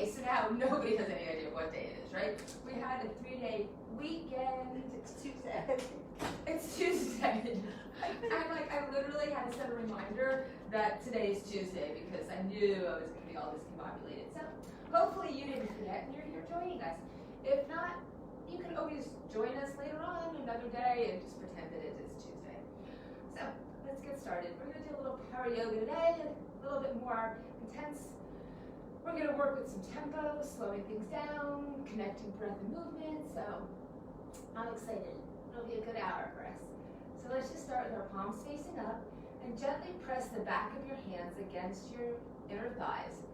Okay, so now nobody has any idea what day it is, right? We had a 3-day weekend. It's Tuesday. It's Tuesday. I literally had to set a reminder that today is Tuesday because I knew I was going to be all discombobulated. So hopefully you didn't forget and you're here joining us. If not, you can always join us later on another day and just pretend that it is Tuesday. So let's get started. We're going to do a little power yoga today, a little bit more intense. We're going to work with some tempo, slowing things down, connecting breath and movement. So I'm excited. It'll be a good hour for us. So let's just start with our palms facing up and gently press the back of your hands against your inner thighs.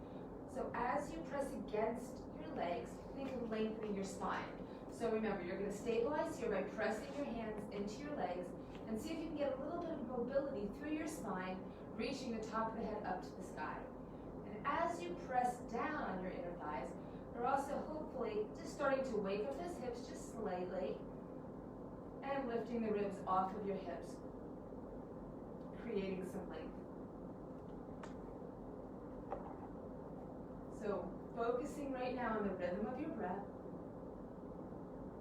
So as you press against your legs, think of lengthening your spine. So remember, you're going to stabilize here by pressing your hands into your legs and see if you can get a little bit of mobility through your spine, reaching the top of the head up to the sky. And as you press down on your inner thighs, you're also hopefully just starting to wake up those hips just slightly and lifting the ribs off of your hips, creating some length. So focusing right now on the rhythm of your breath.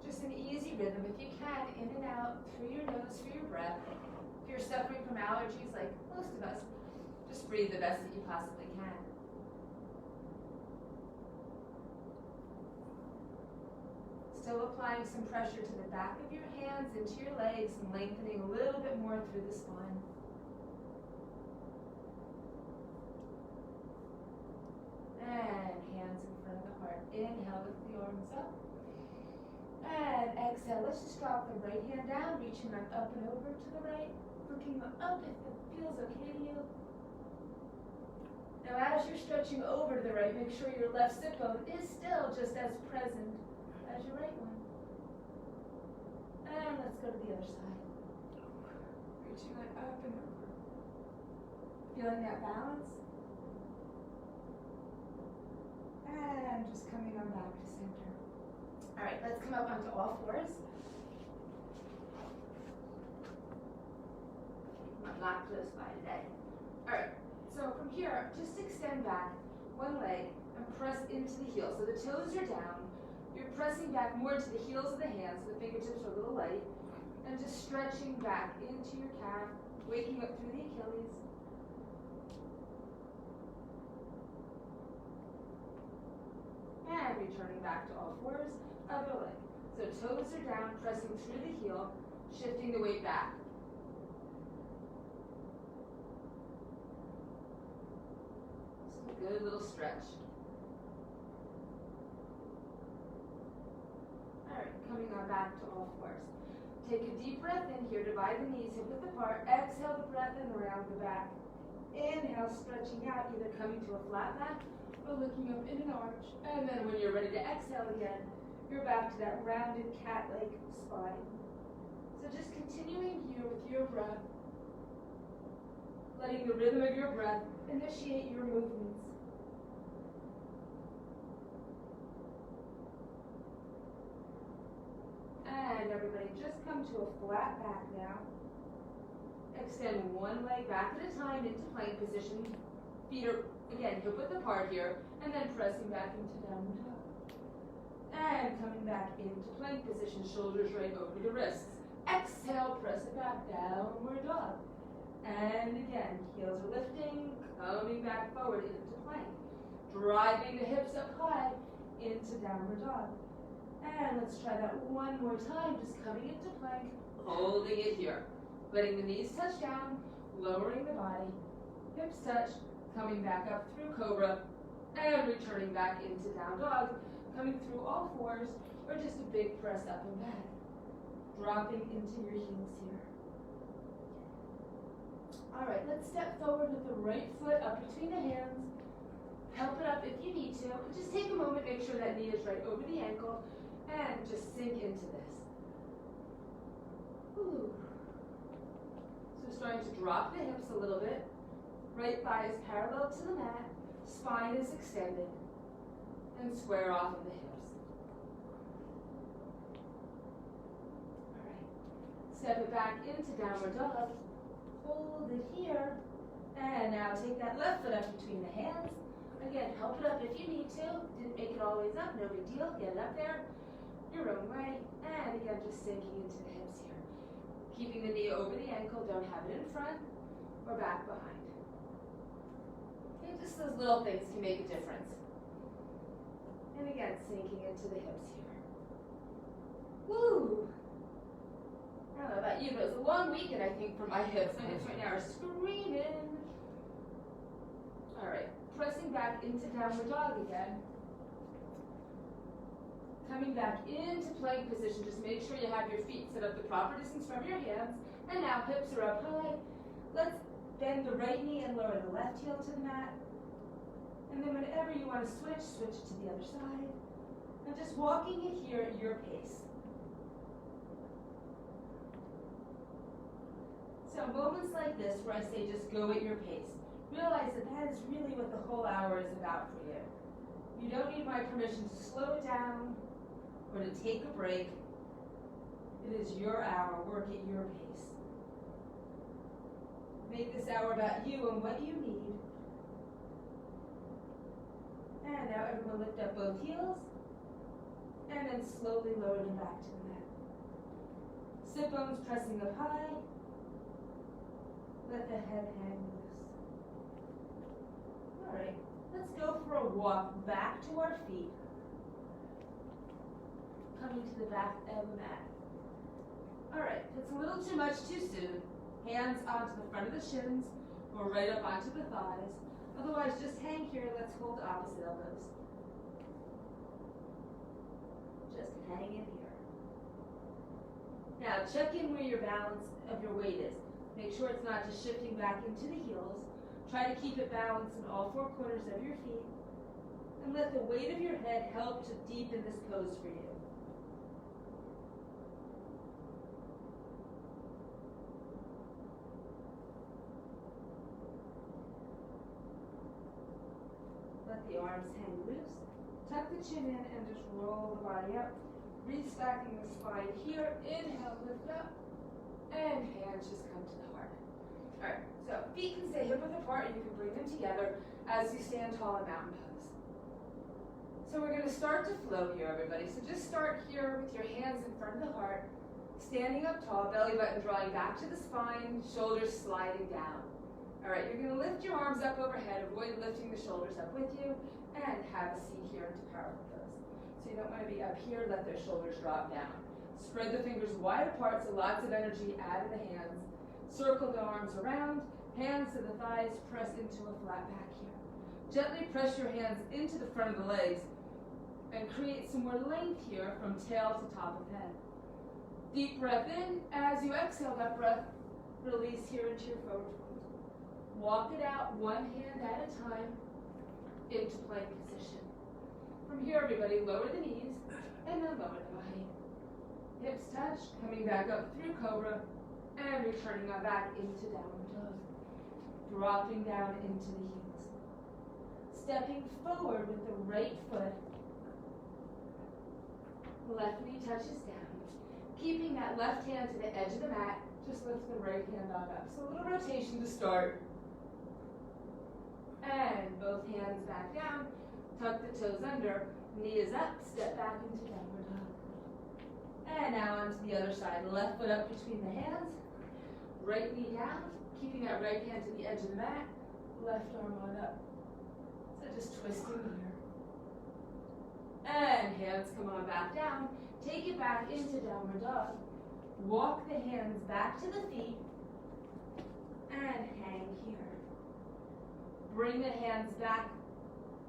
Just an easy rhythm, if you can, in and out through your nose for your breath. If you're suffering from allergies like most of us, just breathe the best that you possibly can. Still applying some pressure to the back of your hands, into your legs, and lengthening a little bit more through the spine. And hands in front of the heart. Inhale, lift the arms up. And exhale, let's just drop the right hand down, reaching up and over to the right, looking up if it feels okay to you. Now as you're stretching over to the right, make sure your left sit bone is still just as present as your right one. And let's go to the other side. Reaching up and over. Feeling that balance. And just coming on back to center. All right, let's come up onto all fours. I'm not close by today. All right, so from here, just extend back one leg and press into the heel. So the toes are down. You're pressing back more into the heels of the hands, so the fingertips are a little light, and just stretching back into your calf, waking up through the Achilles. And returning back to all fours. Other leg. So toes are down, pressing through the heel, shifting the weight back. Just a good little stretch. All right, coming on back to all fours. Take a deep breath in here, divide the knees hip width apart. Exhale the breath in around the back. Inhale, stretching out, either coming to a flat back or looking up in an arch. And then when you're ready to exhale again, you're back to that rounded cat-like spine. So just continuing here with your breath, letting the rhythm of your breath initiate your movements. And everybody, just come to a flat back now. Extend one leg back at a time into plank position. Feet are, again, hip width apart here, and then pressing back into downward dog. And coming back into plank position, shoulders right over the wrists. Exhale, press it back, downward dog. And again, heels are lifting, coming back forward into plank. Driving the hips up high into downward dog. And let's try that one more time, just coming into plank, holding it here. Letting the knees touch down, lowering the body, hips touch, coming back up through cobra, and returning back into down dog. Coming through all fours, or just a big press up and back. Dropping into your heels here. All right, let's step forward with the right foot up between the hands. Help it up if you need to. Just take a moment, make sure that knee is right over the ankle, and just sink into this. Ooh. So starting to drop the hips a little bit. Right thigh is parallel to the mat. Spine is extended. And square off of the hips. All right. Step it back into downward dog. Hold it here. And now take that left foot up between the hands. Again, help it up if you need to. Didn't make it all the way up, no big deal. Get it up there your own way. And again, just sinking into the hips here. Keeping the knee over the ankle, don't have it in front or back behind. Okay, just those little things can make a difference. And again, sinking into the hips here. Woo! I don't know about you, but it was a long weekend, I think, for my hips. My hips right now are screaming. All right, pressing back into downward dog again. Coming back into plank position, just make sure you have your feet set up the proper distance from your hands. And now hips are up high. Let's bend the right knee and lower the left heel to the mat. And then whenever you want to switch, switch to the other side. And just walking it here at your pace. So moments like this where I say just go at your pace. Realize that that is really what the whole hour is about for you. You don't need my permission to slow it down or to take a break. It is your hour. Work at your pace. Make this hour about you and what you need. And now everyone lift up both heels and then slowly lower them back to the mat. Sit bones pressing up high. Let the head hang loose. All right, let's go for a walk back to our feet. Coming to the back of the mat. All right, if it's a little too much too soon, hands onto the front of the shins or right up onto the thighs. Otherwise, just hang here. Let's hold opposite elbows. Just hang in here. Now, check in where your balance of your weight is. Make sure it's not just shifting back into the heels. Try to keep it balanced in all four corners of your feet. And let the weight of your head help to deepen this pose for you. Let the arms hang loose. Tuck the chin in and just roll the body up. Restacking the spine here. Inhale, lift up. And hands just come to the heart. All right, so feet can stay hip width apart. You can bring them together as you stand tall in mountain pose. So we're going to start to flow here, everybody. So just start here with your hands in front of the heart, standing up tall, belly button drawing back to the spine, shoulders sliding down. All right, you're going to lift your arms up overhead, avoid lifting the shoulders up with you, and have a seat here into powerful pose. So you don't want to be up here, let those shoulders drop down. Spread the fingers wide apart so lots of energy out of the hands. Circle the arms around, hands to the thighs, press into a flat back here. Gently press your hands into the front of the legs and create some more length here from tail to top of head. Deep breath in. As you exhale that breath, release here into your forward fold. Walk it out one hand at a time into plank position. From here, everybody, lower the knees and then lower the body. Hips touch, coming back up through cobra, and returning on back into downward dog. Dropping down into the heels. Stepping forward with the right foot. Left knee touches down. Keeping that left hand to the edge of the mat, just lift the right hand on up. So a little rotation to start. And both hands back down. Tuck the toes under. Knee is up. Step back into downward dog. And now onto the other side. Left foot up between the hands. Right knee down. Keeping that right hand to the edge of the mat. Left arm on up. So just twisting here. And hands come on back down. Take it back into downward dog. Walk the hands back to the feet. And hang here. Bring the hands back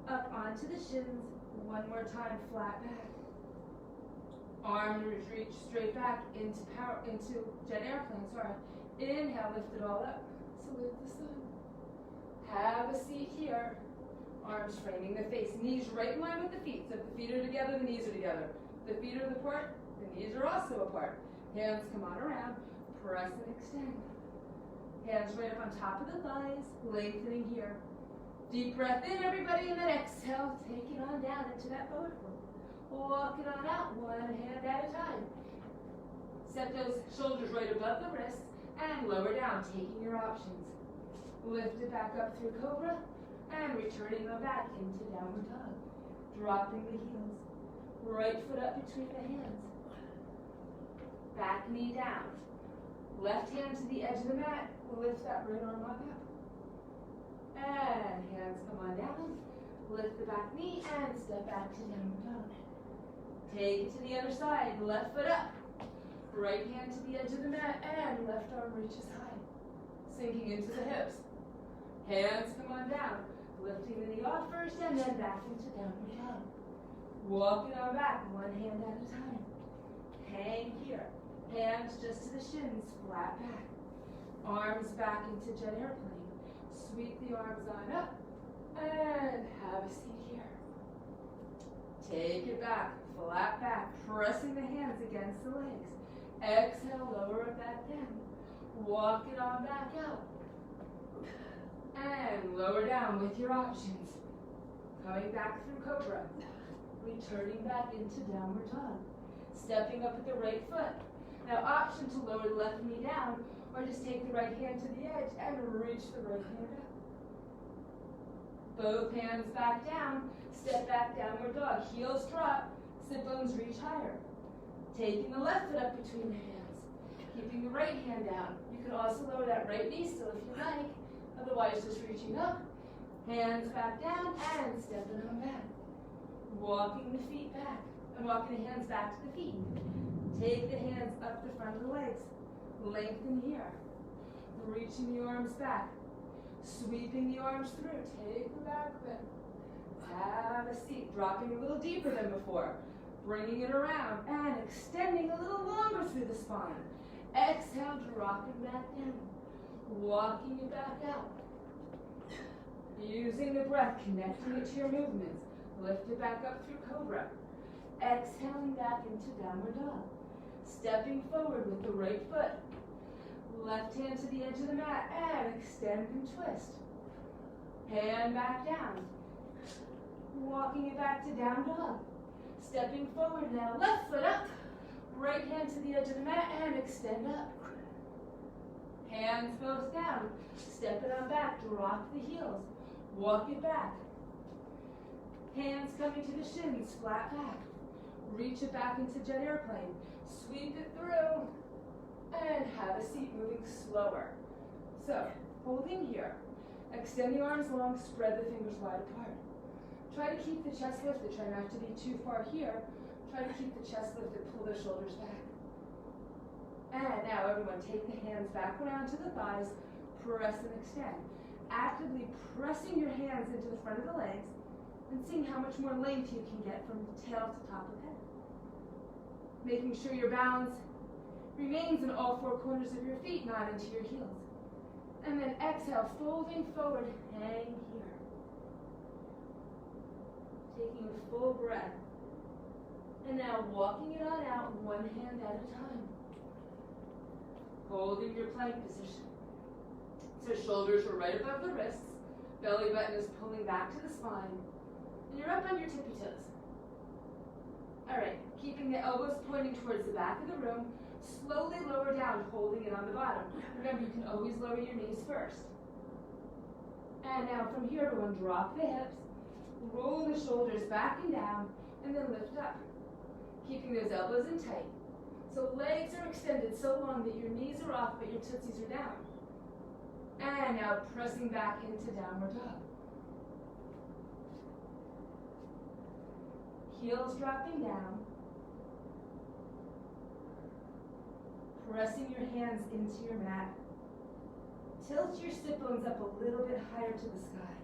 up onto the shins. One more time, flat back. Arms reach straight back into jet airplane, sorry. Inhale, lift it all up. Salute the sun. Have a seat here. Arms framing the face. Knees right in line with the feet. So if the feet are together, the knees are together. If the feet are apart, the knees are also apart. Hands come on around. Press and extend. Hands right up on top of the thighs. Lengthening here. Deep breath in, everybody, and then exhale. Take it on down into that forward fold. Walk it on out, one hand at a time. Set those shoulders right above the wrists and lower down, taking your options. Lift it back up through cobra. And returning on back into downward dog. Dropping the heels. Right foot up between the hands. Back knee down. Left hand to the edge of the mat. Lift that right arm on up. And hands come on down. Lift the back knee and step back to downward dog. Take it to the other side. Left foot up. Right hand to the edge of the mat and left arm reaches high. Sinking into the hips. Hands come on down. Lifting the knee off first and then back into downward dog. Walking on back, one hand at a time. Hang here. Hands just to the shins, flat back. Arms back into jet airplane. Sweep the arms on up and have a seat here. Take it back, flat back, pressing the hands against the legs. Exhale, lower it back down. Walk it on back out. And lower down with your options. Coming back through cobra. Returning back into downward dog. Stepping up with the right foot. Now option to lower the left knee down or just take the right hand to the edge and reach the right hand up. Both hands back down. Step back, downward dog. Heels drop. Sit bones reach higher. Taking the left foot up between the hands. Keeping the right hand down. You can also lower that right knee still if you like. Otherwise, just reaching up. Hands back down and stepping on back. Walking the feet back. And walking the hands back to the feet. Take the hands up the front of the legs. Lengthen here. Reaching the arms back. Sweeping the arms through. Take the back bend. Have a seat. Dropping a little deeper than before. Bringing it around and extending a little longer through the spine. Exhale, dropping back down. Walking it back out. Using the breath, connecting it to your movements. Lift it back up through cobra. Exhaling back into downward dog. Stepping forward with the right foot. Left hand to the edge of the mat and extend and twist. Hand back down. Walking it back to down dog. Stepping forward now, left foot up. Right hand to the edge of the mat and extend up. Hands both down. Step it on back, drop the heels. Walk it back. Hands coming to the shins, flat back. Reach it back into jet airplane. Sweep it through. And have a seat, moving slower. So, holding here. Extend the arms long, spread the fingers wide apart. Try to keep the chest lifted. Try not to be too far here. Try to keep the chest lifted, pull the shoulders back. And now everyone, take the hands back around to the thighs. Press and extend. Actively pressing your hands into the front of the legs and seeing how much more length you can get from tail to top of head. Making sure your balance remains in all four corners of your feet, not into your heels. And then exhale, folding forward, hang here. Taking a full breath. And now walking it on out, one hand at a time. Holding your plank position. So shoulders are right above the wrists. Belly button is pulling back to the spine. And you're up on your tippy toes. All right, keeping the elbows pointing towards the back of the room. Slowly lower down, holding it on the bottom. Remember, you can always lower your knees first. And now from here, everyone, drop the hips. Roll the shoulders back and down, and then lift up. Keeping those elbows in tight. So legs are extended so long that your knees are off, but your tootsies are down. And now pressing back into downward dog. Heels dropping down. Pressing your hands into your mat. Tilt your sit bones up a little bit higher to the sky.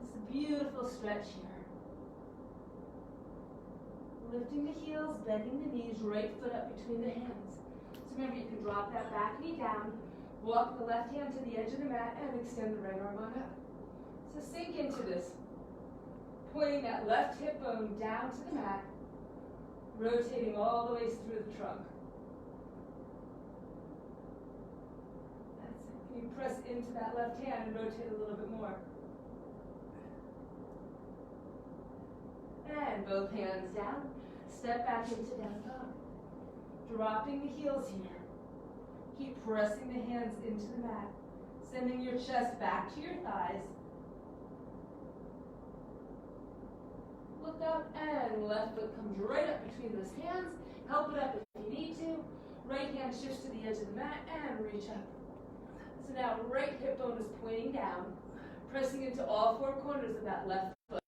It's a beautiful stretch here. Lifting the heels, bending the knees, right foot up between the hands. So remember, you can drop that back knee down, walk the left hand to the edge of the mat, and extend the right arm on up. So sink into this. Pointing that left hip bone down to the mat, rotating all the way through the trunk. That's it. Can you press into that left hand and rotate a little bit more? And both hands down. Step back into down dog. Dropping the heels here. Keep pressing the hands into the mat. Sending your chest back to your thighs. Look up and left foot comes right up between those hands. Help it up if you need to. Right hand shifts to the edge of the mat and reach up. So now right hip bone is pointing down, pressing into all four corners of that left foot.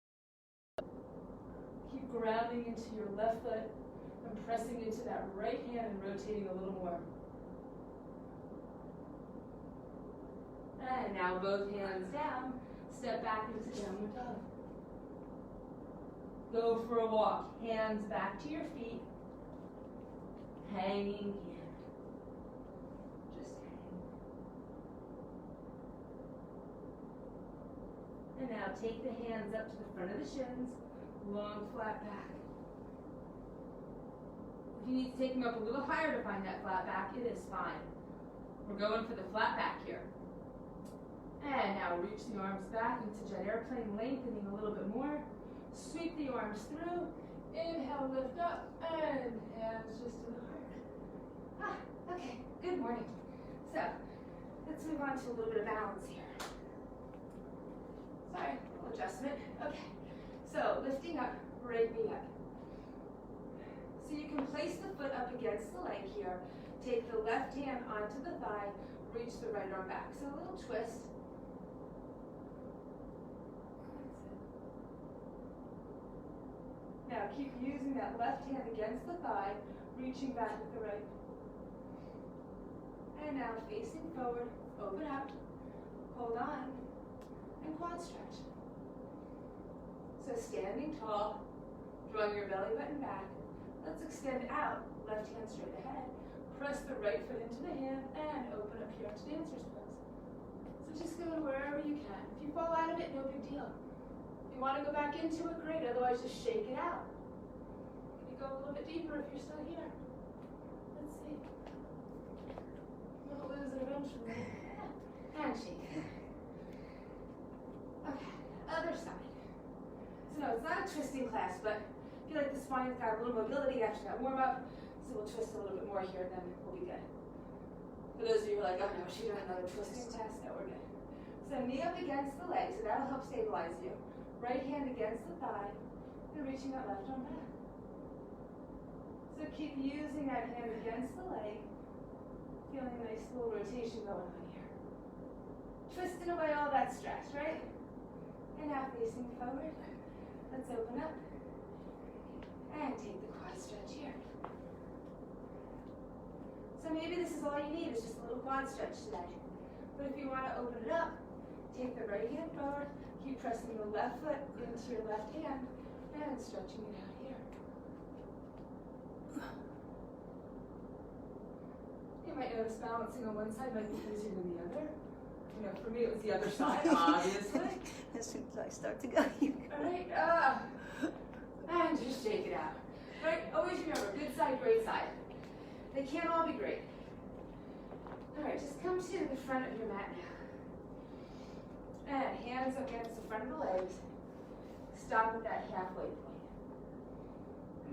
Keep grounding into your left foot and pressing into that right hand and rotating a little more. And now both hands down, step back into downward dog. Go for a walk, hands back to your feet, hanging here. Just hang. And now take the hands up to the front of the shins, long flat back. If you need to take them up a little higher to find that flat back, it is fine. We're going for the flat back here. And now reach the arms back into jet airplane, lengthening a little bit more. Sweep the arms through. Inhale, lift up, and hands just to the heart. Okay, good morning. So, let's move on to a little bit of balance here. Sorry, a little adjustment. Okay, so lifting up, right knee up. So you can place the foot up against the leg here. Take the left hand onto the thigh, reach the right arm back. So a little twist. Now keep using that left hand against the thigh, reaching back with the right. And now facing forward, open up, hold on, and quad stretch. So standing tall, drawing your belly button back. Let's extend out, left hand straight ahead. Press the right foot into the hand and open up here to dancer's pose. So just go wherever you can. If you fall out of it, no big deal. If you want to go back into it, great. Otherwise, just shake it out. You go a little bit deeper if you're still here. Let's see. You'll lose it eventually. And shake it. Okay, other side. So no, it's not a twisting class, but I feel like the spine's got a little mobility after that warm up. So we'll twist a little bit more here, then we'll be good. For those of you who are like, oh no, she doing another twisting class, no, we're good. So knee up against the leg, so that'll help stabilize you. Right hand against the thigh, and reaching that left arm back. So keep using that hand against the leg, feeling a nice little rotation going on here. Twisting away all that stress, right? And now facing forward. Let's open up. And take the quad stretch here. So maybe this is all you need, is just a little quad stretch today. But if you want to open it up, take the right hand forward, keep pressing the left foot into your left hand, and stretching it out here. You might notice balancing on one side might be easier than the other. You know, for me it was the other side, obviously. As soon as I start to go, you go. All right, and just shake it out. Right, always remember, good side, great side. They can't all be great. All right, just come to the front of your mat now. And hands against the front of the legs. Stop at that halfway point.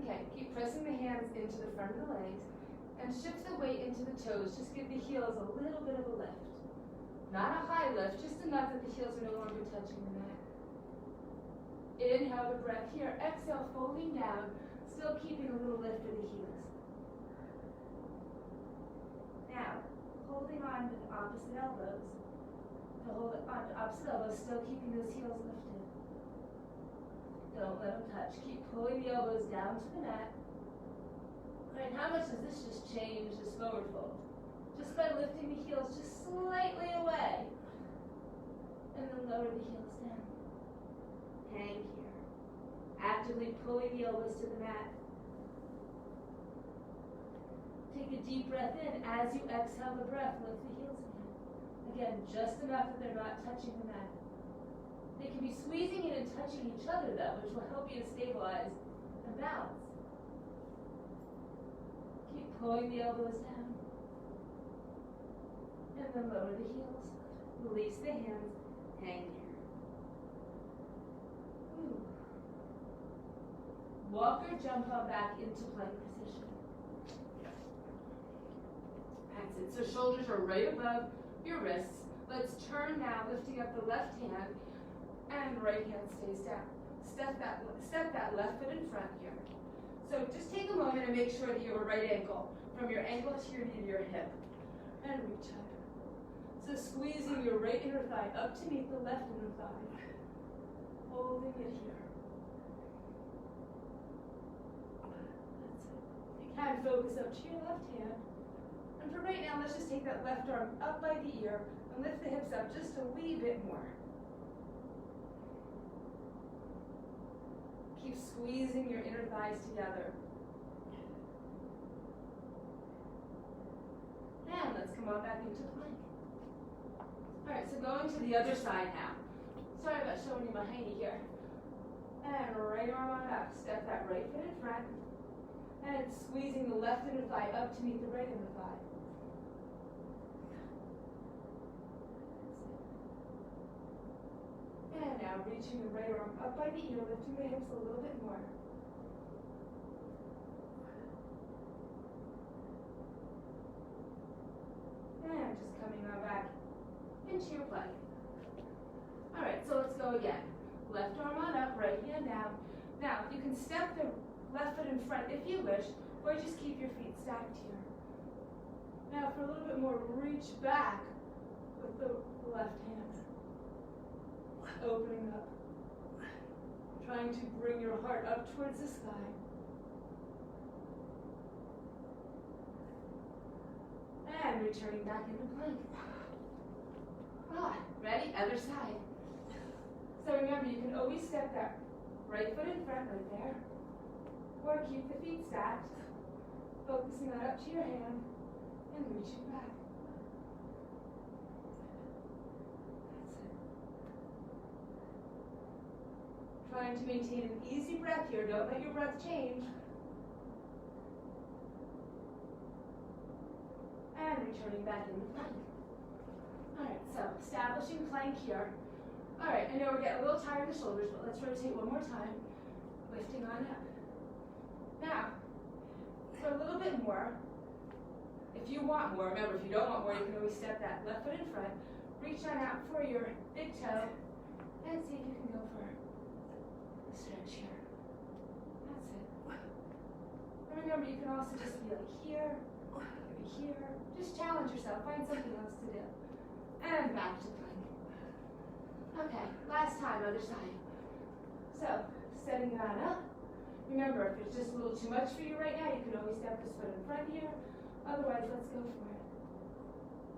Okay, keep pressing the hands into the front of the legs and shift the weight into the toes. Just give the heels a little bit of a lift. Not a high lift, just enough that the heels are no longer touching the mat. Inhale the breath here. Exhale, folding down, still keeping a little lift of the heels. Now, holding on to the opposite elbows. To hold it on to opposite elbows, still keeping those heels lifted. Don't let them touch. Keep pulling the elbows down to the mat. Right, how much does this just change this forward fold? Just by lifting the heels just slightly away. And then lower the heels down. Hang here. Actively pulling the elbows to the mat. Take a deep breath in. As you exhale the breath, lift the heels again. Again, just enough that they're not touching the mat. They can be squeezing in and touching each other though, which will help you to stabilize and balance. Keep pulling the elbows down. And then lower the heels. Release the hands. Hang here. Ooh. Walk or jump on back into plank position. That's it. So shoulders are right above your wrists. Let's turn now, lifting up the left hand, and right hand stays down. Step that left foot in front here. So just take a moment and make sure that you have a right ankle from your ankle to your knee to your hip. And reach up. So squeezing your right inner thigh up to meet the left inner thigh. Holding it here. That's it. You can focus up to your left hand. And for right now, let's just take that left arm up by the ear and lift the hips up just a wee bit more. Keep squeezing your inner thighs together. And let's come on back into plank. Alright, so going to the other side now. Sorry about showing you my hiney here. And right arm on up. Step that right foot in front. And squeezing the left inner thigh up to meet the right inner thigh. And now reaching the right arm up by the ear, lifting the hips a little bit more. And just coming on back into your plank. Alright, so let's go again. Left arm on up, right hand down. Now, you can step the left foot in front if you wish, or just keep your feet stacked here. Now, for a little bit more, reach back with the left hand. Opening up. Trying to bring your heart up towards the sky. And returning back into plank. Ready? Other side. So remember, you can always step that right foot in front right there. Or keep the feet stacked. Focusing that up to your hand and reaching back. Trying to maintain an easy breath here. Don't let your breath change. And returning back into plank. Alright, so establishing plank here. Alright, I know we're getting a little tired in the shoulders, but let's rotate one more time. Lifting on up. Now, for a little bit more, if you want more, remember, if you don't want more, you can always step that left foot in front. Reach on out for your big toe. And see if you can go for a stretch here. That's it. And remember, you can also just be like here, maybe here. Just challenge yourself. Find something else to do. And back to plank. Okay, last time, other side. So, setting it on up. Remember, if it's just a little too much for you right now, you can always step this foot in front here. Otherwise, let's go for it.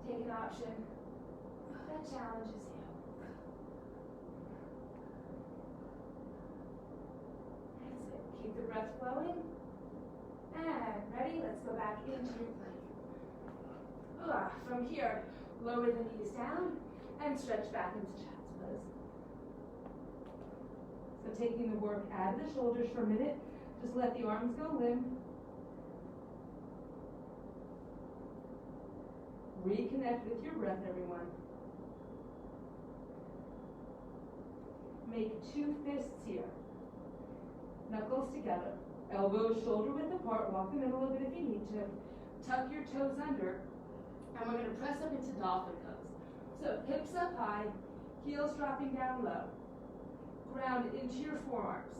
Take an option that challenges you. That's it. Keep the breath flowing. And ready? Let's go back into your plank. From here, lower the knees down and stretch back into child's pose. So taking the work out of the shoulders for a minute, just let the arms go limp. Reconnect with your breath, everyone. Make two fists here. Knuckles together. Elbows shoulder width apart. Walk them in a little bit if you need to. Tuck your toes under. And we're going to press up into dolphin pose. So hips up high, heels dropping down low. Ground into your forearms.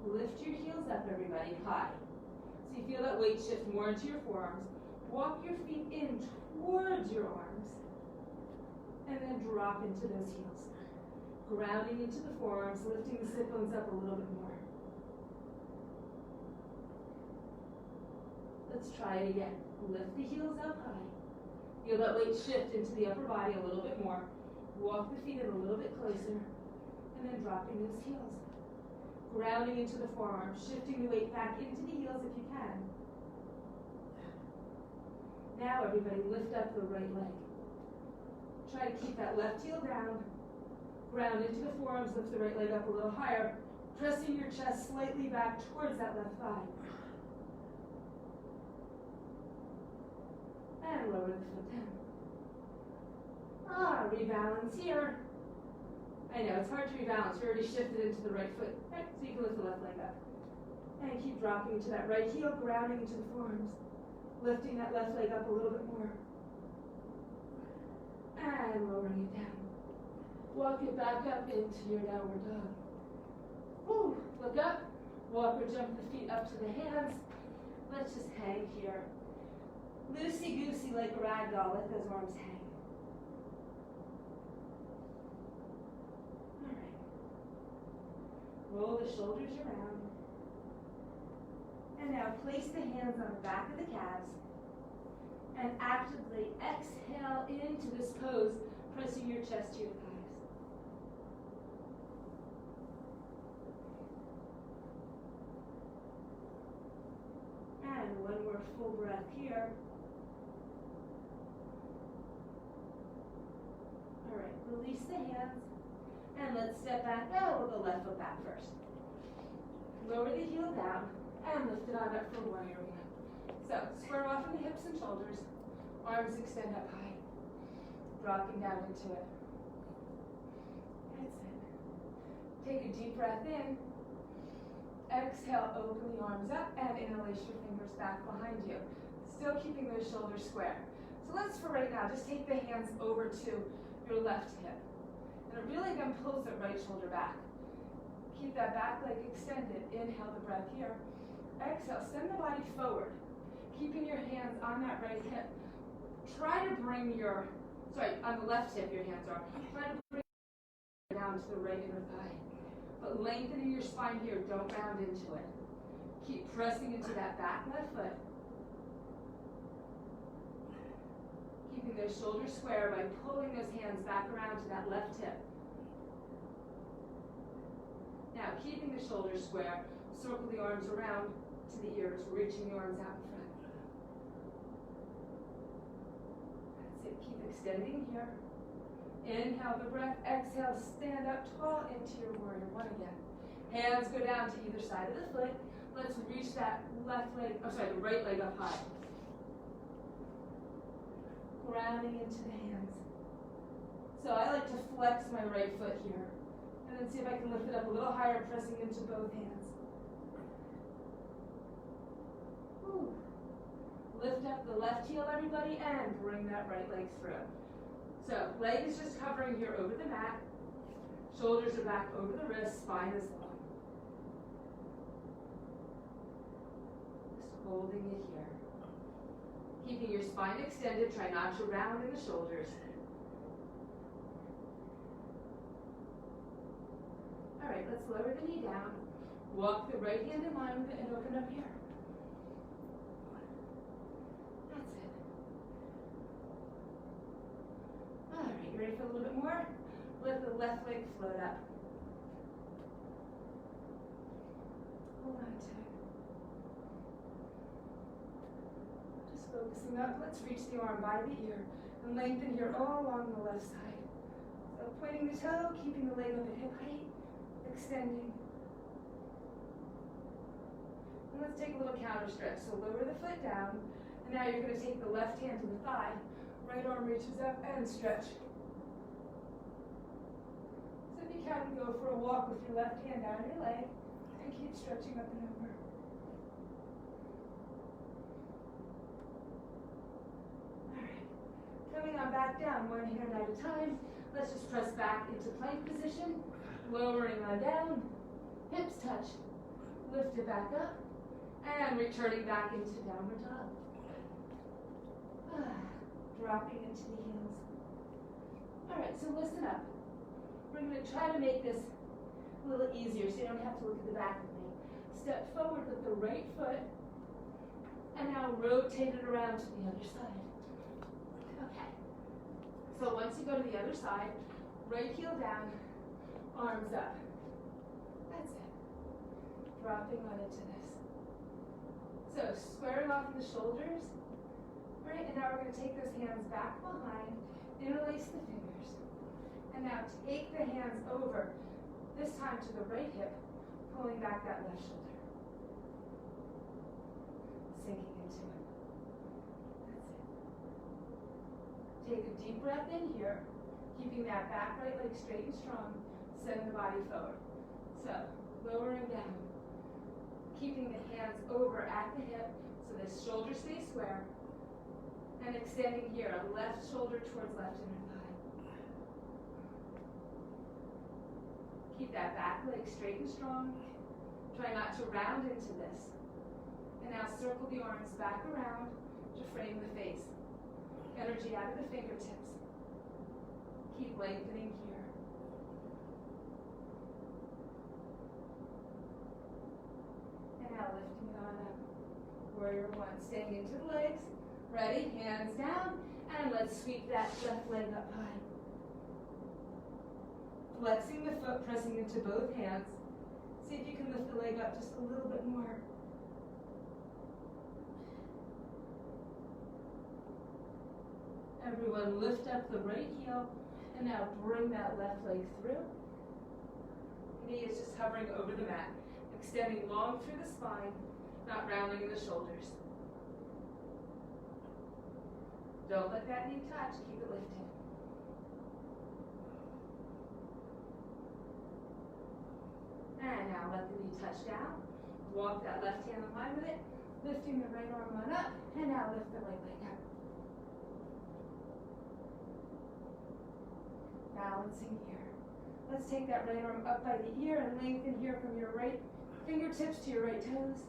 Lift your heels up, everybody, high. So you feel that weight shift more into your forearms. Walk your feet in towards your arms. And then drop into those heels. Grounding into the forearms, lifting the sit bones up a little bit more. Let's try it again. Lift the heels up high. Feel that weight shift into the upper body a little bit more. Walk the feet in a little bit closer. And then dropping those heels. Grounding into the forearms, shifting the weight back into the heels if you can. Now everybody lift up the right leg. Try to keep that left heel down. Ground into the forearms, lift the right leg up a little higher. Pressing your chest slightly back towards that left thigh. And lower the foot down. Rebalance here. I know, it's hard to rebalance. You already shifted into the right foot. Right, so you can lift the left leg up. And keep dropping into that right heel, grounding into the forearms. Lifting that left leg up a little bit more. And lowering it down. Walk it back up into your downward dog. Woo, look up. Walk or jump the feet up to the hands. Let's just hang here. Loosey-goosey like a rag doll. Let those arms hang. All right. Roll the shoulders around. And now place the hands on the back of the calves. And actively exhale into this pose, pressing your chest to your thighs. And one more full breath here. All right, release the hands. And let's step back. Now we'll go left foot back first. Lower the heel down and lift it on up for warrior one. So square off in the hips and shoulders. Arms extend up high. Dropping down into it. That's it. Take a deep breath in. Exhale, open the arms up and interlace your fingers back behind you. Still keeping those shoulders square. So let's, for right now, just take the hands over to your left hip. And it really then pulls the right shoulder back. Keep that back leg extended. Inhale the breath here. Exhale, send the body forward. Keeping your hands on that right hip. Try to bring your, on the left hip your hands are. Try to bring down to the right inner thigh. But lengthening your spine here, don't round into it. Keep pressing into that back left foot. Keeping those shoulders square by pulling those hands back around to that left hip. Now, keeping the shoulders square, circle the arms around to the ears, reaching the arms out in front. That's it. Keep extending here. Inhale the breath. Exhale, stand up tall into your warrior one again. Hands go down to either side of the foot. Let's reach that the right leg up high. Grounding into the hands. So I like to flex my right foot here. And then see if I can lift it up a little higher, pressing into both hands. Whew. Lift up the left heel, everybody, and bring that right leg through. So, leg is just covering here over the mat. Shoulders are back over the wrists, spine is long. Just holding it here. Keeping your spine extended, try not to round in the shoulders. All right, let's lower the knee down. Walk the right hand in line with it and open up here. That's it. All right, you ready for a little bit more? Let the left leg float up. Hold on to it. Just focusing up. Let's reach the arm by the ear and lengthen here all along the left side. So pointing the toe, keeping the leg up at hip height, extending. And let's take a little counter stretch. So lower the foot down, and now you're going to take the left hand to the thigh. Right arm reaches up and stretch. So if you can, go for a walk with your left hand down your leg and keep stretching up and over. All right. Coming on back down, one hand at a time. Let's just press back into plank position. Lowering on down. Hips touch. Lift it back up. And returning back into downward dog. Dropping into the heels. All right, so listen up. We're going to try to make this a little easier so you don't have to look at the back of me. Step forward with the right foot, and now rotate it around to the other side. Okay. So once you go to the other side, right heel down, arms up. That's it. Dropping on into this. So squaring off the shoulders. Right, and now we're going to take those hands back behind, interlace the fingers, and now take the hands over, this time to the right hip, pulling back that left shoulder. Sinking into it. That's it. Take a deep breath in here, keeping that back right leg straight and strong, send the body forward. So, lowering down, keeping the hands over at the hip, So this shoulder stays square. And extending here, left shoulder towards left inner thigh. Keep that back leg straight and strong. Try not to round into this. And now circle the arms back around to frame the face. Energy out of the fingertips. Keep lengthening here. And now lifting it on up. Warrior one, staying into the legs. Ready, hands down, and let's sweep that left leg up high. Flexing the foot, pressing into both hands. See if you can lift the leg up just a little bit more. Everyone lift up the right heel, and now bring that left leg through. Knee is just hovering over the mat, extending long through the spine, not rounding in the shoulders. Don't let that knee touch, keep it lifted. And now let the knee touch down. Walk that left hand in line with it, lifting the right arm on up, and now lift the right leg up. Balancing here. Let's take that right arm up by the ear and lengthen here from your right fingertips to your right toes.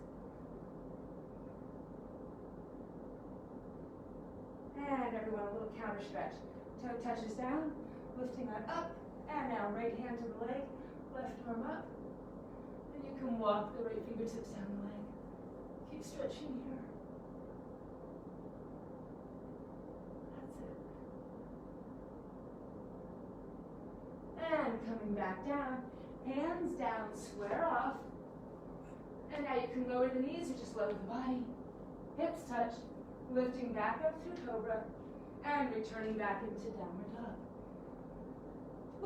And everyone, a little counter stretch. Toe touches down, lifting on up, and now right hand to the leg, left arm up. And you can walk the right fingertips down the leg. Keep stretching here. That's it. And coming back down, hands down, square off. And now you can lower the knees or just lower the body. Hips touch, lifting back up through cobra, and returning back into downward dog.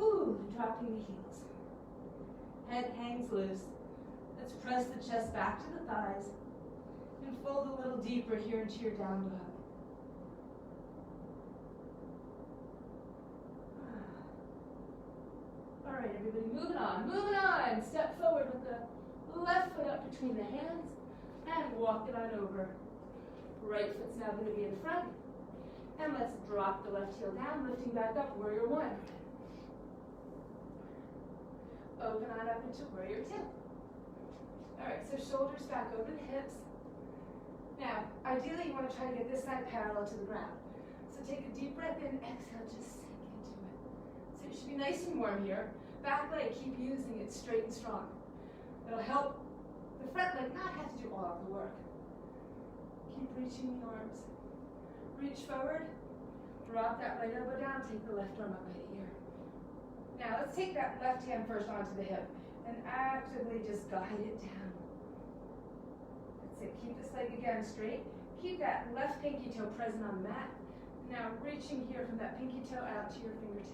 Ooh, dropping the heels. Head hangs loose. Let's press the chest back to the thighs and fold a little deeper here into your down dog. All right, everybody, moving on, moving on. Step forward with the left foot up between the hands and walk it on over. Right foot's now going to be in front. And let's drop the left heel down, lifting back up, warrior one. Open on up into warrior two. All right, so shoulders back over the hips. Now, ideally you want to try to get this side parallel to the ground. So take a deep breath in, exhale, just sink into it. So you should be nice and warm here. Back leg, keep using it straight and strong. It'll help the front leg not have to do all of the work. Keep reaching the arms. Reach forward, drop that right elbow down, take the left arm up by the ear. Now let's take that left hand first onto the hip and actively just guide it down. That's it, keep this leg again straight. Keep that left pinky toe present on the mat. Now reaching here from that pinky toe out to your fingertips.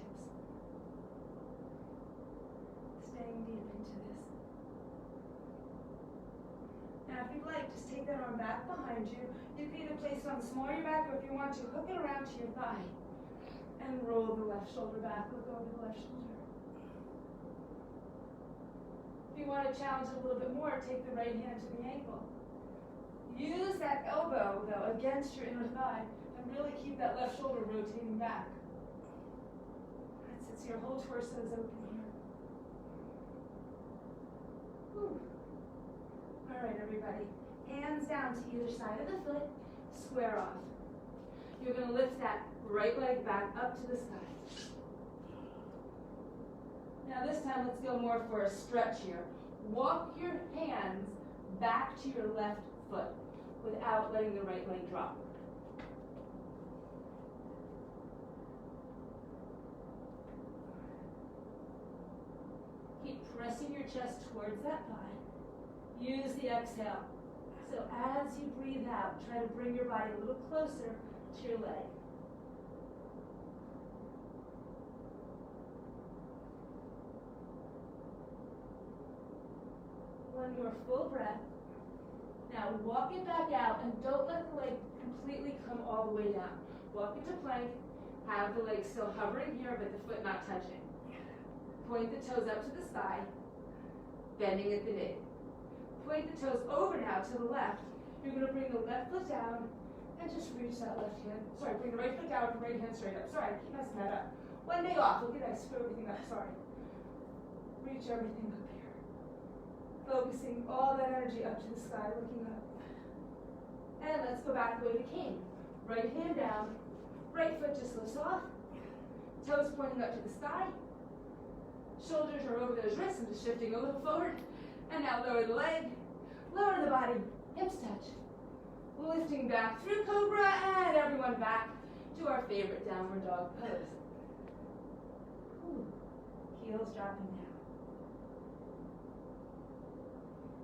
Staying deep into this. Now if you'd like, just take that arm back behind you. You can either place it on the small of your back, or if you want to, hook it around to your thigh. And roll the left shoulder back, look over the left shoulder. If you want to challenge it a little bit more, take the right hand to the ankle. Use that elbow, though, against your inner thigh, and really keep that left shoulder rotating back. That's it, so your whole torso is open here. Whew. All right, everybody. Hands down to either side of the foot, square off. You're going to lift that right leg back up to the sky. Now this time, let's go more for a stretch here. Walk your hands back to your left foot without letting the right leg drop. Keep pressing your chest towards that thigh. Use the exhale. So as you breathe out, try to bring your body a little closer to your leg. One more full breath. Now walk it back out and don't let the leg completely come all the way down. Walk into plank, have the leg still hovering here but the foot not touching. Point the toes up to the side, bending at the knee. Point the toes over now to the left. You're going to bring the left foot down and just reach that left hand. Sorry, bring the right foot down and right hand straight up. Sorry, I keep messing that up. One day off. Look at that. I screw everything up. Sorry. Reach everything up here. Focusing all that energy up to the sky, looking up. And let's go back the way we came. Right hand down. Right foot just lifts off. Toes pointing up to the sky. Shoulders are over those wrists and just shifting a little forward. And now lower the leg. Lower the body. Hips touch. Lifting back through cobra and everyone back to our favorite downward dog pose. Ooh. Heels dropping down.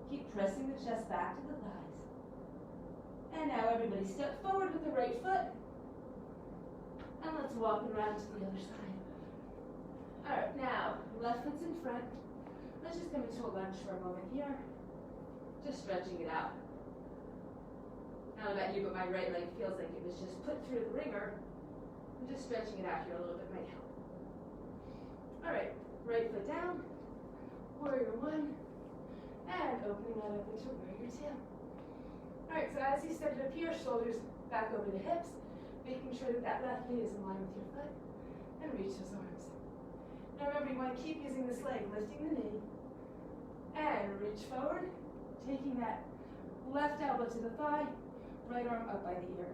Keep pressing the chest back to the thighs. And now everybody step forward with the right foot. And let's walk around to the other side. Alright, now left foot's in front. Let's just come into a lunge for a moment here. Just stretching it out. I don't know about you, but my right leg feels like it was just put through the ringer. I'm just stretching it out here a little bit might help. Alright, right foot down. Warrior one. And opening that up into warrior two. Alright, so as you step it up here, shoulders back over the hips, making sure that that left knee is in line with your foot, and reach those arms. Now remember, you want to keep using this leg, lifting the knee, and reach forward, taking that left elbow to the thigh, right arm up by the ear.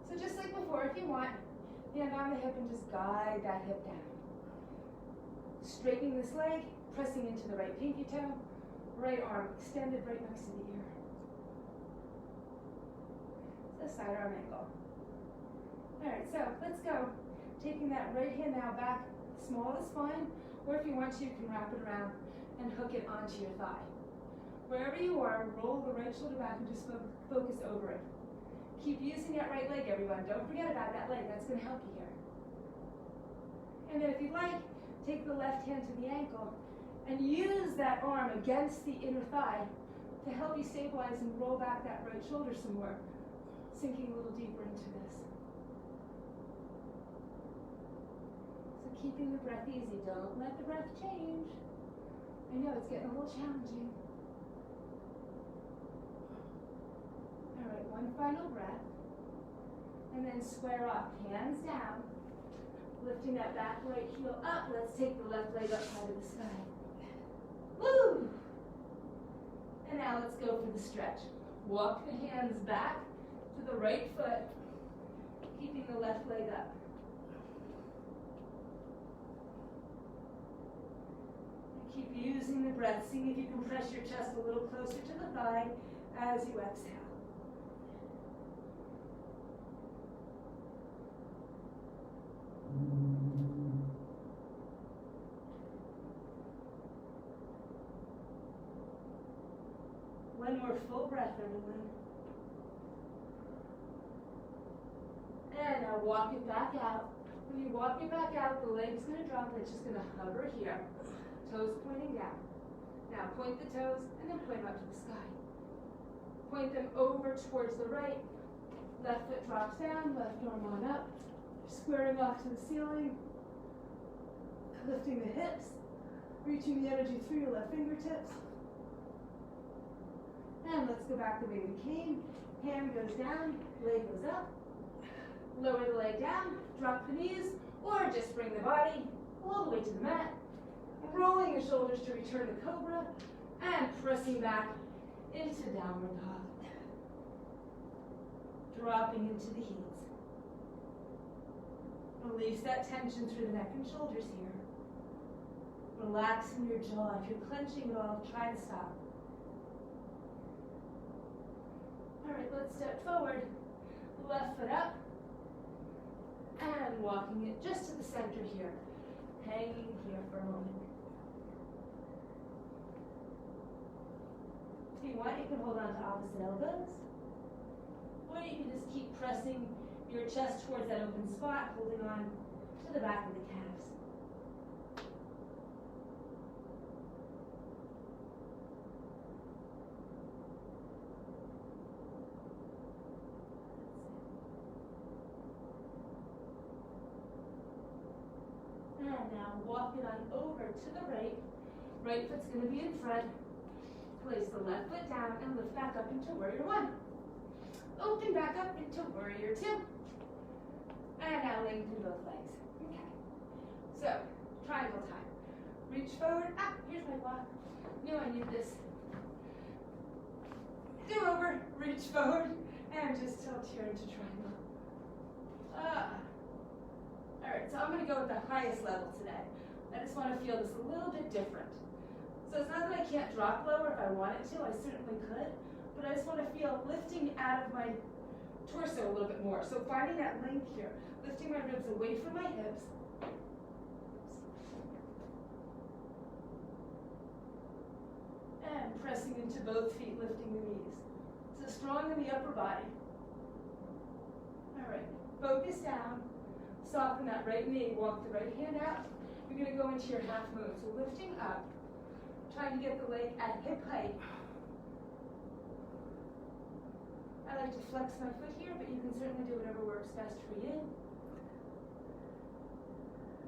So just like before, if you want, hand on the hip and just guide that hip down. Straightening this leg, pressing into the right pinky toe, right arm extended right next to the ear. It's a side arm angle. Alright, so let's go. Taking that right hand now back, small the spine, or if you want to, you can wrap it around and hook it onto your thigh. Wherever you are, roll the right shoulder back and just focus over it. Keep using that right leg, everyone. Don't forget about that leg. That's going to help you here. And then if you'd like, take the left hand to the ankle and use that arm against the inner thigh to help you stabilize and roll back that right shoulder some more, sinking a little deeper into this. So keeping the breath easy. Don't let the breath change. I know it's getting a little challenging. Alright, one final breath. And then square off, hands down. Lifting that back right heel up. Let's take the left leg up high to the sky. Woo! And now let's go for the stretch. Walk the hands back to the right foot, keeping the left leg up. And keep using the breath. See if you can press your chest a little closer to the thigh as you exhale. One more full breath, everyone. And now walk it back out. When you walk it back out, the leg's going to drop. It's just going to hover here. Toes pointing down. Now point the toes and then point up to the sky. Point them over towards the right. Left foot drops down, left arm on up. Squaring off to the ceiling. Lifting the hips. Reaching the energy through your left fingertips. And let's go back the way we came. Hand goes down, leg goes up. Lower the leg down, drop the knees, or just bring the body all the way to the mat. Rolling your shoulders to return to cobra, and pressing back into downward dog. Dropping into the heels. Release that tension through the neck and shoulders here. Relaxing your jaw. If you're clenching at all, try to stop. Alright, let's step forward. Left foot up. And walking it just to the center here. Hanging here for a moment. If you want, you can hold on to opposite elbows. Or you can just keep pressing your chest towards that open spot, holding on to the back of the calves. And now walk it on over to the right. Right foot's going to be in front. Place the left foot down and lift back up into warrior one. Open back up into warrior two. And now lengthen both legs. Okay. So, triangle time. Reach forward. Ah, here's my block. Knew I need this. Do over, reach forward, and just tilt here into triangle. Alright, so I'm going to go with the highest level today. I just want to feel this a little bit different. So it's not that I can't drop lower if I wanted to, I certainly could, but I just want to feel lifting out of my torso a little bit more. So finding that length here, lifting my ribs away from my hips. And pressing into both feet, lifting the knees. So strong in the upper body. All right, focus down, soften that right knee, walk the right hand out. You're gonna go into your half moon. So lifting up, trying to get the leg at hip height. I like to flex my foot here, but you can certainly do whatever works best for you.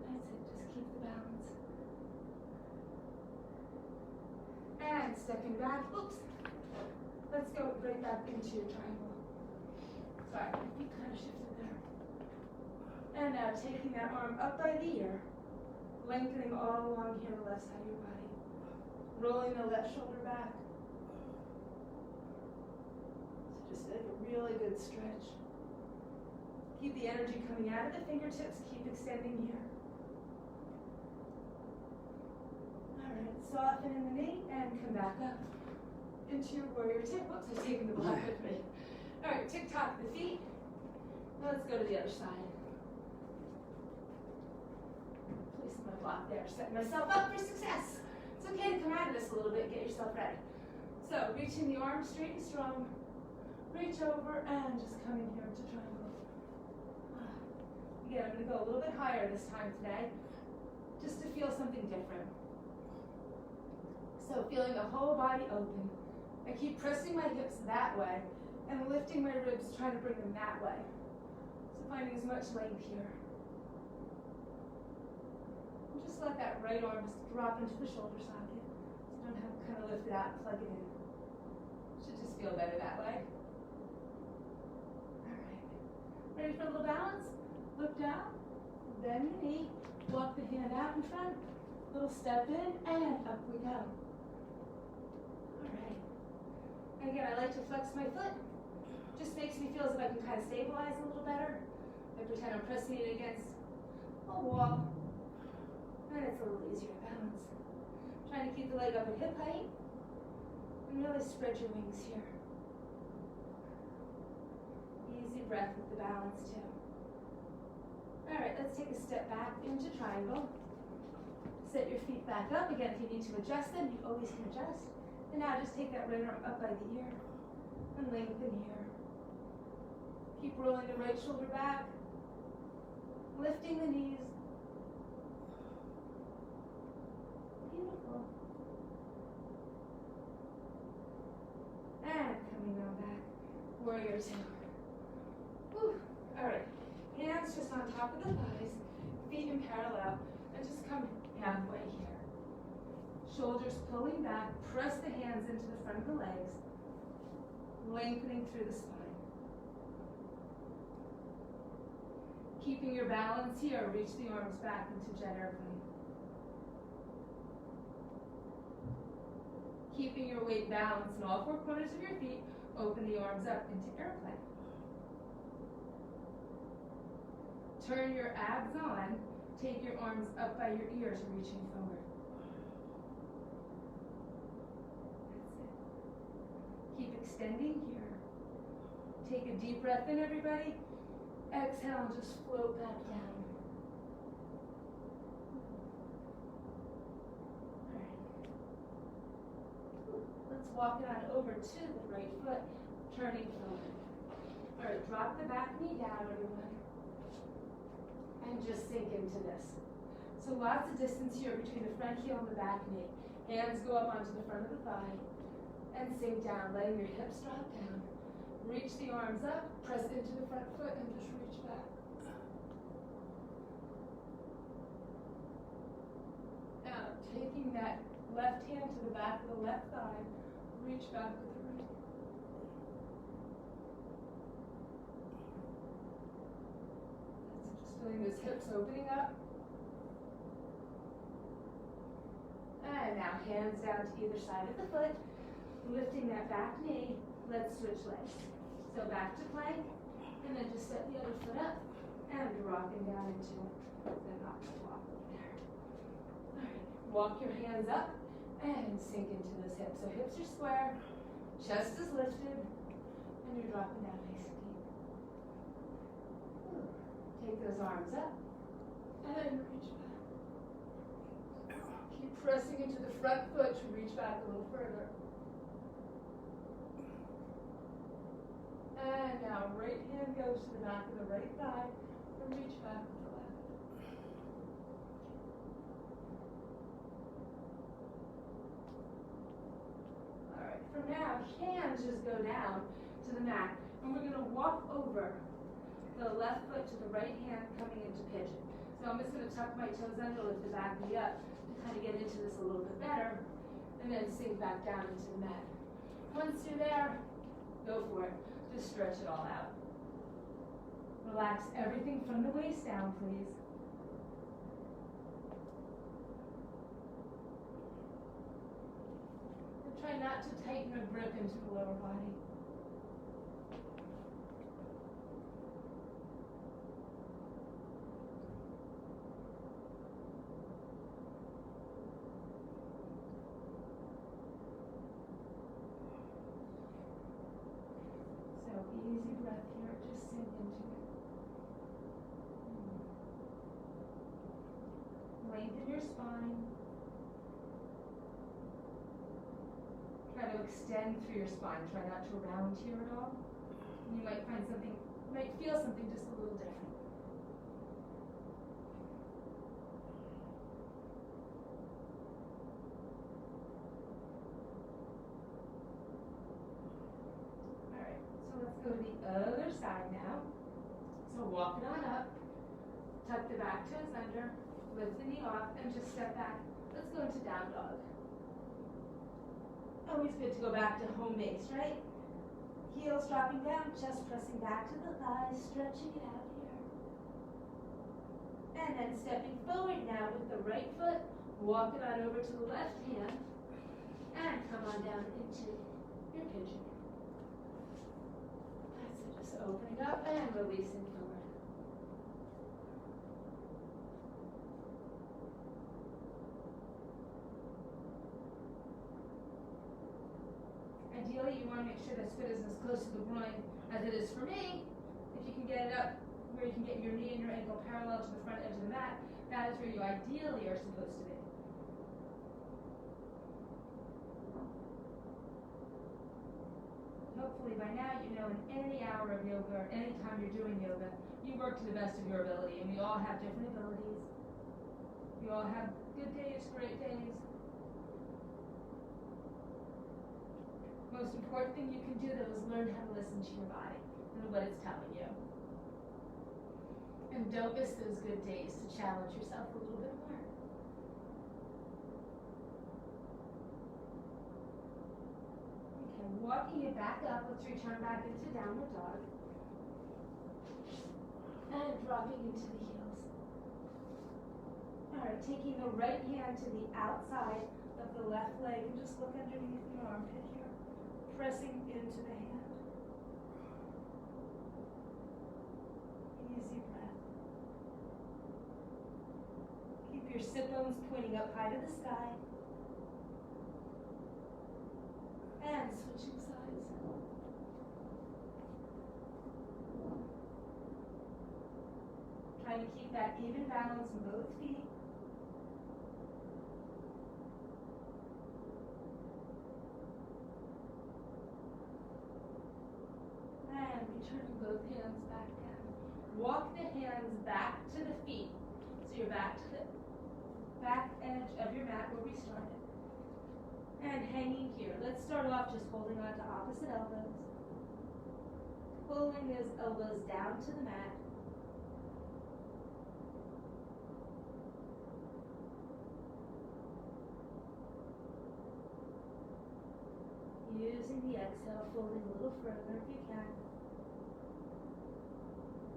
That's it, just keep the balance. And stepping back, oops. Let's go right back into your triangle. Sorry, my feet kind of shifted there. And now taking that arm up by the ear, lengthening all along here the left side of your body. Rolling the left shoulder back. So just like a really good stretch. Keep the energy coming out of the fingertips, keep extending here. Alright, soften in the knee and come back up into your warrior two. Whoops, I've taken the block with me. Alright, tick-tock the feet. Now let's go to the other side. Place my block there, setting myself up for success. It's okay to come out of this a little bit, get yourself ready. So, reaching the arms straight and strong. Reach over and just coming here into triangle. Again, I'm going to go a little bit higher this time today, just to feel something different. So, feeling the whole body open. I keep pressing my hips that way and lifting my ribs, trying to bring them that way. So, finding as much length here. And just let that right arm just drop into the shoulder socket. So don't have to kind of lift it out and plug it in. Should just feel better that way. Alright. Ready for a little balance? Look down, bend your knee, walk the hand out in front, little step in, and up we go. Alright. And again, I like to flex my foot. Just makes me feel as if I can kind of stabilize a little better. I pretend I'm pressing it against a wall. And it's a little easier to balance. Trying to keep the leg up at hip height. And really spread your wings here. Easy breath with the balance too. Alright, let's take a step back into triangle. Set your feet back up. Again, if you need to adjust them, you always can adjust. And now just take that right arm up by the ear and lengthen here. Keep rolling the right shoulder back. Lifting the knees. Beautiful. And coming on back. Warrior two. Whew. Alright. Hands just on top of the thighs. Feet in parallel. And just come halfway here. Shoulders pulling back. Press the hands into the front of the legs. Lengthening through the spine. Keeping your balance here, reach the arms back into jet airplane. Keeping your weight balanced in all four corners of your feet, open the arms up into airplane. Turn your abs on, take your arms up by your ears, reaching forward. That's it. Keep extending here. Take a deep breath in, everybody. Exhale and just float back down. Alright. Let's walk it on over to the right foot, turning forward. Alright, drop the back knee down, everyone. And just sink into this. So lots of distance here between the front heel and the back knee. Hands go up onto the front of the thigh and sink down, letting your hips drop down. Reach the arms up, press into the front foot, and just reach back. Now, taking that left hand to the back of the left thigh, Reach back with the right. Just feeling those hips opening up. And now hands down to either side of the foot, lifting that back knee. Let's switch legs. So back to plank, and then just set the other foot up and rocking down into the knockout walk over there. All right, walk your hands up and sink into those hips. So hips are square, chest is lifted, and you're dropping down nice and deep. Take those arms up and reach back. Keep pressing into the front foot to reach back a little further. And now right hand goes to the back of the right thigh and reach back with the left. All right, from now, hands just go down to the mat. And we're going to walk over the left foot to the right hand coming into pigeon. So I'm just going to tuck my toes under, lift the back knee up to kind of get into this a little bit better. And then sink back down into the mat. Once you're there, go for it. Just stretch it all out. Relax everything from the waist down, please. And try not to tighten or grip into the lower body. Easy breath here, just sink into it. Lengthen your spine. Try to extend through your spine. Try not to round here at all. And you might find something, you might feel something just a little different. Go to the other side now. So walk it on up, tuck the back toes under, lift the knee off, and just step back. Let's go into down dog. Always good to go back to home base, right? Heels dropping down, chest pressing back to the thighs, stretching it out here. And then stepping forward now with the right foot, walk it on over to the left hand, and come on down into your pigeon. Just opening up and releasing forward. Ideally, you want to make sure this foot is as close to the groin as it is for me. If you can get it up where you can get your knee and your ankle parallel to the front edge of the mat, that is where you ideally are supposed to be. Hopefully by now you know in any hour of yoga or any time you're doing yoga, you work to the best of your ability, and we all have different abilities. We all have good days, great days. Most important thing you can do though is learn how to listen to your body and what it's telling you. And don't miss those good days to challenge yourself a little bit more. Walking it back up, let's return back into downward dog. And dropping into the heels. All right, taking the right hand to the outside of the left leg and just look underneath the armpit here. Pressing into the hand. Easy breath. Keep your sit bones pointing up high to the sky. And switching sides. Trying to keep that even balance in both feet. And returning both hands back down. Walk the hands back to the feet. So you're back to the back edge of your mat where we started. And hanging here. Let's start off just holding on to opposite elbows. Pulling those elbows down to the mat. using the exhale, folding a little further if you can.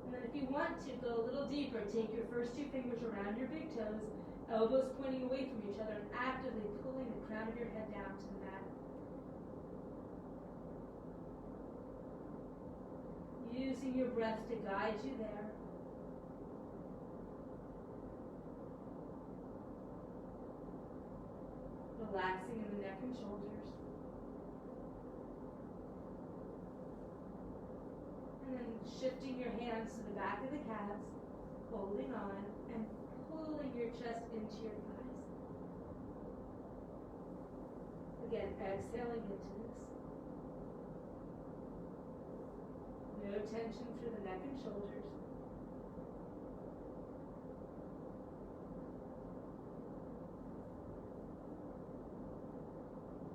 And then if you want to go a little deeper, take your first two fingers around your big toes, elbows pointing away from each other, and actively pulling the crown of your head down to the mat. Using your breath to guide you there. Relaxing in the neck and shoulders. And then shifting your hands to the back of the calves, holding on, and pulling your chest into your thighs. Again, exhaling into this. No tension through the neck and shoulders.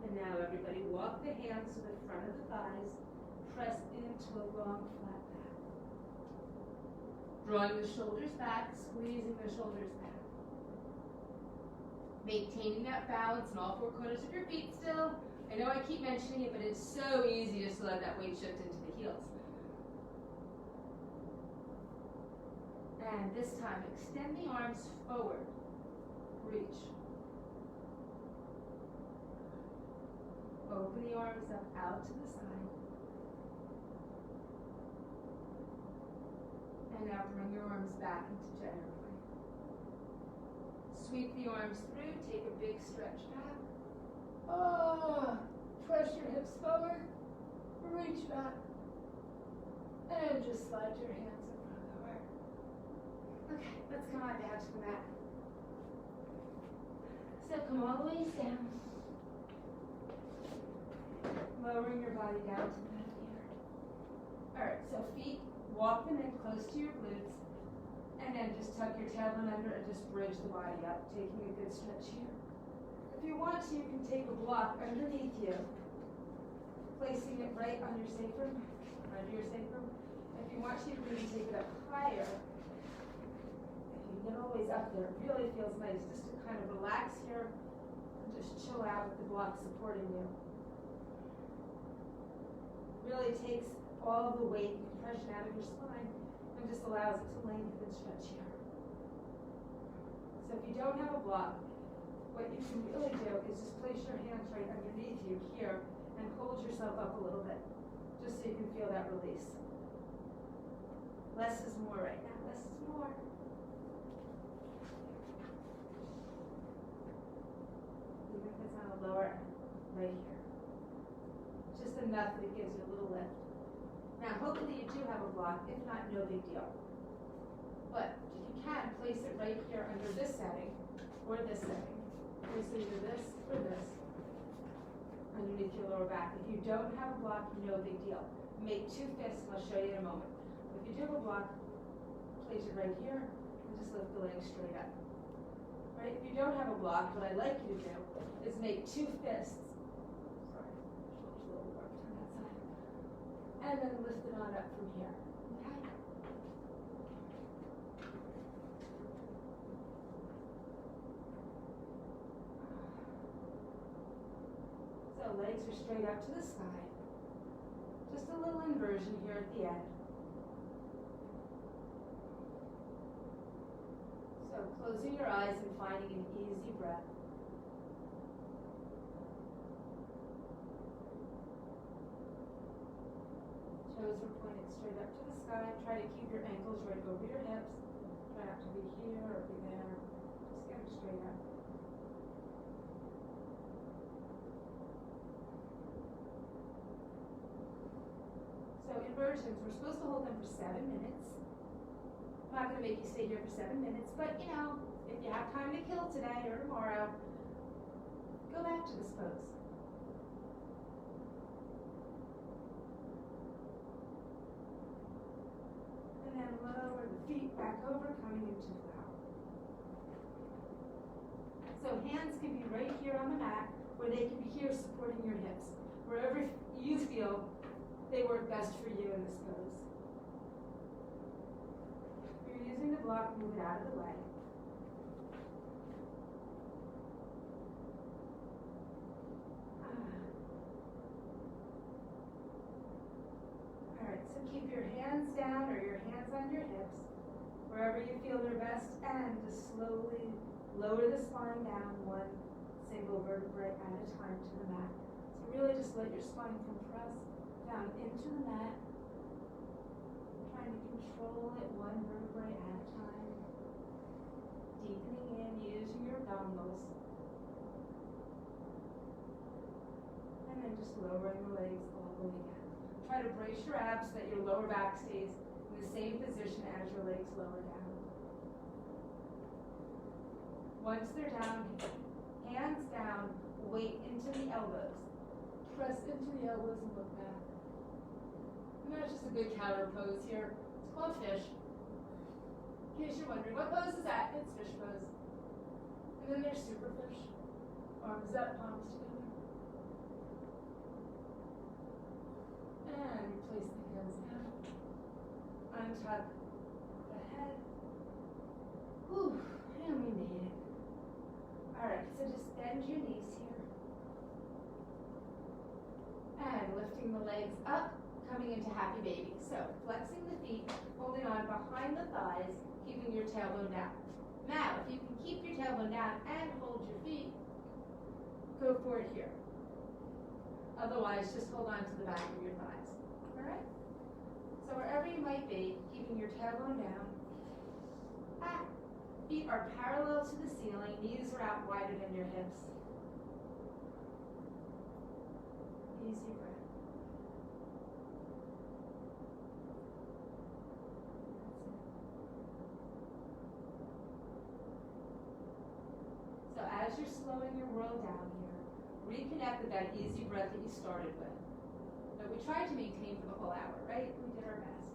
And now everybody walk the hands to the front of the thighs, press into a long flat back. Drawing the shoulders back, squeezing the shoulders back. Maintaining that balance in all four corners of your feet still. I know I keep mentioning it, but it's so easy just to let that weight shift into the heels. And this time, extend the arms forward. Reach. Open the arms up out to the side. And now bring your arms back into general. Sweep the arms through, take a big stretch back. Oh, press your hips forward, reach back, and just slide your hands in front of the heart. Okay, let's come on down to the mat. So come all the way down. Lowering your body down to the mat here. Alright, so feet, walk them in close to your glutes, and then just tuck your tailbone under and just bridge the body up, taking a good stretch here. If you want to, you can take a block underneath you, placing it right on your sacrum, under your sacrum. If you want to, you can even take it up higher. If you get always up there, it really feels nice just to kind of relax here and just chill out with the block supporting you. Really takes all the weight and compression out of your spine and just allows it to lengthen and stretch here. So if you don't have a block, what you can really do is just place your hands right underneath you here and hold yourself up a little bit, just so you can feel that release. Less is more right now. Less is more. Even if it's on a lower end, right here. Just enough that it gives you a little lift. Now, hopefully you do have a block. If not, no big deal. But if you can, place it right here under this setting or this setting. Place either this or this underneath your lower back. If you don't have a block, no big deal. Make two fists, and I'll show you in a moment. If you do have a block, place it right here and just lift the legs straight up. Right? If you don't have a block, what I like you to do is make two fists. And then lift it on up from here. Okay? So legs are straight up to the sky. Just a little inversion here at the end. So closing your eyes and finding an easy breath. Toes are pointed straight up to the sky. Try to keep your ankles right over your hips. Try not to be here or be there. Just get them straight up. So inversions, we're supposed to hold them for 7 minutes. I'm not going to make you stay here for 7 minutes, but you know, if you have time to kill today or tomorrow, go back to this pose. And then lower the feet back over, coming into flower. So hands can be right here on the mat, or they can be here supporting your hips. Wherever you feel they work best for you in this pose. If you're using the block, move it out of the way. keep your hands down or your hands on your hips, wherever you feel they're best, and just slowly lower the spine down one single vertebrae at a time to the mat. So really just let your spine compress down into the mat, trying to control it one vertebrae at a time, deepening in using your abdominals, and then just lowering the legs all the way down. Try to brace your abs so that your lower back stays in the same position as your legs lower down. Once they're down, hands down, weight into the elbows. Press into the elbows and look back. And that's just a good counter pose here. It's called fish. In case you're wondering, what pose is that? It's fish pose. And then there's super fish. Arms up, palms together. And replace the hands down. Untuck the head. Whew, and we made it. Alright, so just bend your knees here. And lifting the legs up, coming into happy baby. So flexing the feet, holding on behind the thighs, keeping your tailbone down. Now, if you can keep your tailbone down and hold your feet, go for it here. Otherwise, just hold on to the back of your thighs. Alright? So wherever you might be, keeping your tailbone down. Feet are parallel to the ceiling, knees are out wider than your hips. Easy breath. So as you're slowing your world down here, reconnect with that easy breath that you started with. That we tried to maintain for the whole hour, right? We did our best.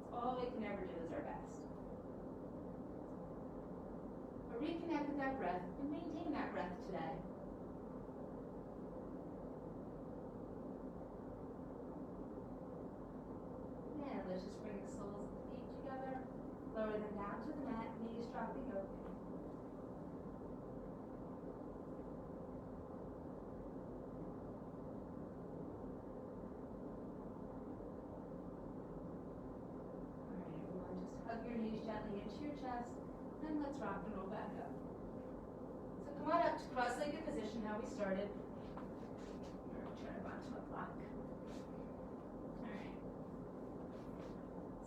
It's all we can ever do is our best. But reconnect with that breath and maintain that breath today. And let's just bring the soles of the feet together, lower them down to the mat, knees dropping open. Hug your knees gently into your chest, and let's rock and roll back up. So come on up to cross-legged position, how we started. Turn it onto a block. Alright.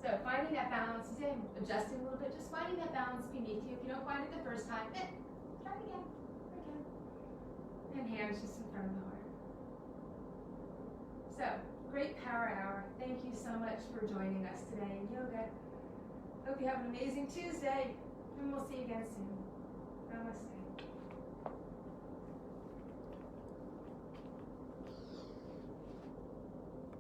So finding that balance, adjusting a little bit, just finding that balance beneath you. If you don't find it the first time, try it again. And hands just in front of the heart. So, great power hour. Thank you so much for joining us today in yoga. Hope you have an amazing Tuesday, and we'll see you again soon.